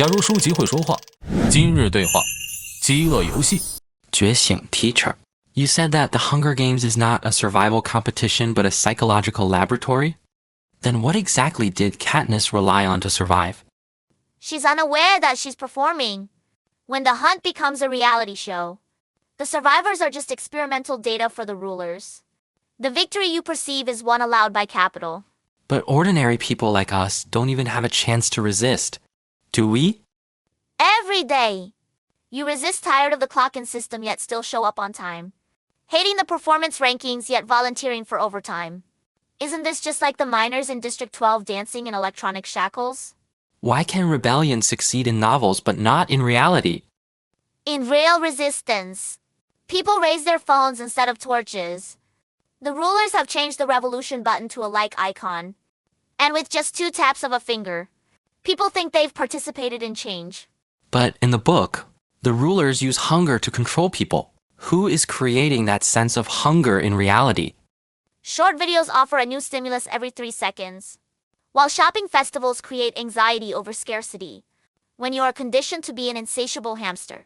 假如书籍会说话，今日对话，饥饿游戏。觉醒 teacher. You said that the Hunger Games is not a survival competition but a psychological laboratory? Then what exactly did Katniss rely on to survive? She's unaware that she's performing. When the hunt becomes a reality show, the survivors are just experimental data for the rulers. The victory you perceive is one allowed by capital. But ordinary people like us don't even have a chance to resist. Do we? Every day, you resist tired of the clock-in system yet still show up on time. Hating the performance rankings yet volunteering for overtime. Isn't this just like the miners in District 12 dancing in electronic shackles? Why can rebellion succeed in novels but not in reality? In real resistance, people raise their phones instead of torches. The rulers have changed the revolution button to a like icon. And with just 2 taps of a finger, people think they've participated in change. But in the book, the rulers use hunger to control people. Who is creating that sense of hunger in reality? Short videos offer a new stimulus every 3 seconds, while shopping festivals create anxiety over scarcity. When you are conditioned to be an insatiable hamster,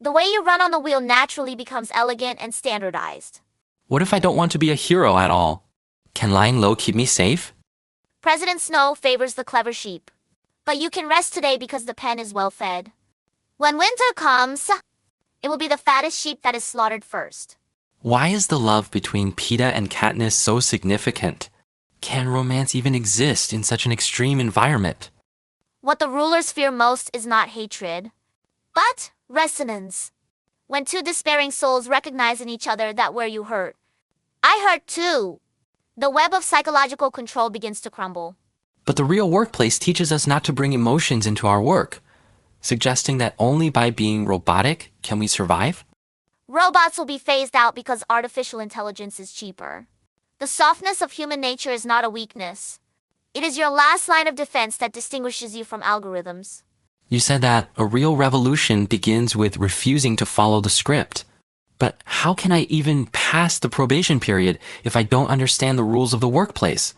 the way you run on the wheel naturally becomes elegant and standardized. What if I don't want to be a hero at all? Can lying low keep me safe? President Snow favors the clever sheep, but you can rest today because the pen is well fed. When winter comes, it will be the fattest sheep that is slaughtered first. Why is the love between Peeta and Katniss so significant? Can romance even exist in such an extreme environment? What the rulers fear most is not hatred, but resonance. When 2 despairing souls recognize in each other that where you hurt, I hurt too, the web of psychological control begins to crumble. But the real workplace teaches us not to bring emotions into our work, suggesting that only by being robotic can we survive? Robots will be phased out because artificial intelligence is cheaper. The softness of human nature is not a weakness. It is your last line of defense that distinguishes you from algorithms. You said that a real revolution begins with refusing to follow the script. But how can I even pass the probation period if I don't understand the rules of the workplace?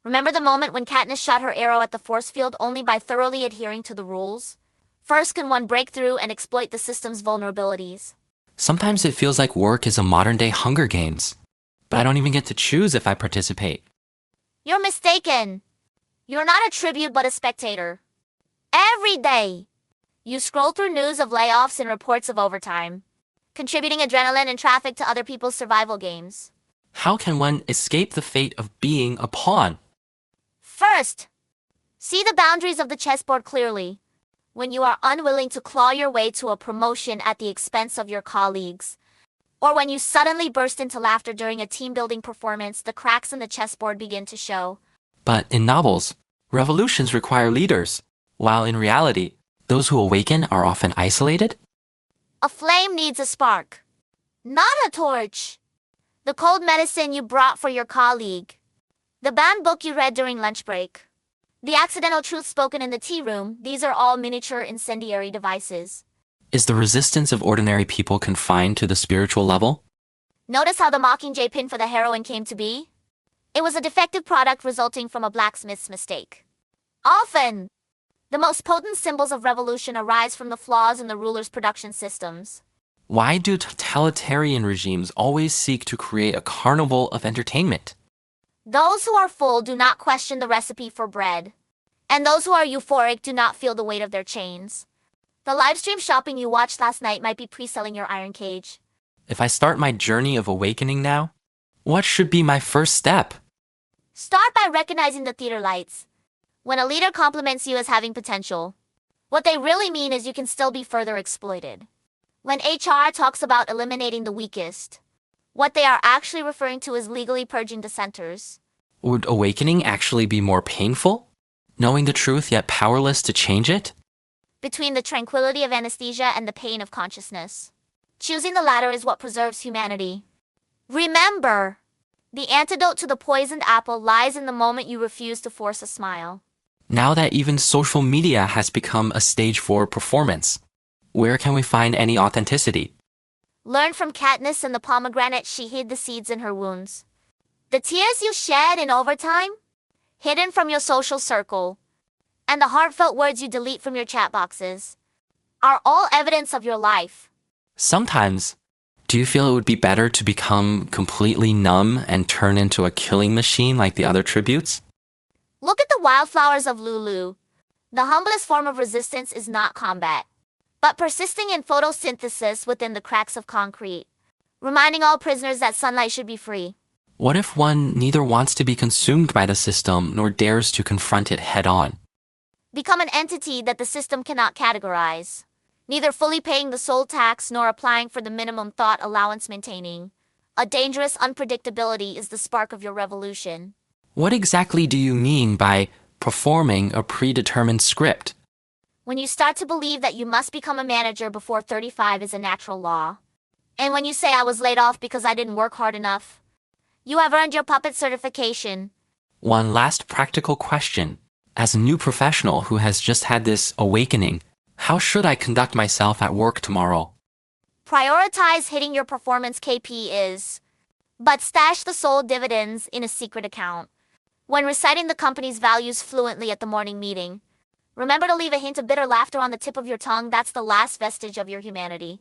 Remember the moment when Katniss shot her arrow at the force field only by thoroughly adhering to the rules? First can one break through and exploit the system's vulnerabilities. Sometimes it feels like work is a modern-day Hunger Games, but I don't even get to choose if I participate. You're mistaken. You're not a tribute but a spectator. Every day, you scroll through news of layoffs and reports of overtime, contributing adrenaline and traffic to other people's survival games. How can one escape the fate of being a pawn? First, see the boundaries of the chessboard clearly. When you are unwilling to claw your way to a promotion at the expense of your colleagues, or when you suddenly burst into laughter during a team-building performance, the cracks in the chessboard begin to show. But in novels, revolutions require leaders, while in reality, those who awaken are often isolated. A flame needs a spark, not a torch. The cold medicine you brought for your colleague, the banned book you read during lunch break, the accidental truth spoken in the tea room, these are all miniature incendiary devices. Is the resistance of ordinary people confined to the spiritual level? Notice how the Mockingjay pin for the heroine came to be? It was a defective product resulting from a blacksmith's mistake. Often, the most potent symbols of revolution arise from the flaws in the ruler's production systems. Why do totalitarian regimes always seek to create a carnival of entertainment? Those who are full do not question the recipe for bread, and those who are euphoric do not feel the weight of their chains. The livestream shopping you watched last night might be pre-selling your iron cage. If I start my journey of awakening now, what should be my first step? Start by recognizing the theater lights. When a leader compliments you as having potential, what they really mean is you can still be further exploited. When HR talks about eliminating the weakest, what they are actually referring to is legally purging dissenters. Would awakening actually be more painful? Knowing the truth yet powerless to change it? Between the tranquility of anesthesia and the pain of consciousness, choosing the latter is what preserves humanity. Remember, the antidote to the poisoned apple lies in the moment you refuse to force a smile. Now that even social media has become a stage for performance, where can we find any authenticity? Learn from Katniss and the pomegranate she hid the seeds in her wounds. The tears you shed in overtime, hidden from your social circle, and the heartfelt words you delete from your chat boxes are all evidence of your life. Sometimes. Do you feel it would be better to become completely numb and turn into a killing machine like the other tributes? Look at the wildflowers of Lulu. The humblest form of resistance is not combat, but persisting in photosynthesis within the cracks of concrete, reminding all prisoners that sunlight should be free. What if one neither wants to be consumed by the system nor dares to confront it head on? Become an entity that the system cannot categorize, neither fully paying the soul tax nor applying for the minimum thought allowance maintaining. A dangerous unpredictability is the spark of your revolution. What exactly do you mean by performing a predetermined script? When you start to believe that you must become a manager before 35 is a natural law. And when you say I was laid off because I didn't work hard enough, you have earned your puppet certification. One last practical question. As a new professional who has just had this awakening, how should I conduct myself at work tomorrow? Prioritize hitting your performance KPIs, but stash the soul dividends in a secret account. When reciting the company's values fluently at the morning meeting, remember to leave a hint of bitter laughter on the tip of your tongue. That's the last vestige of your humanity.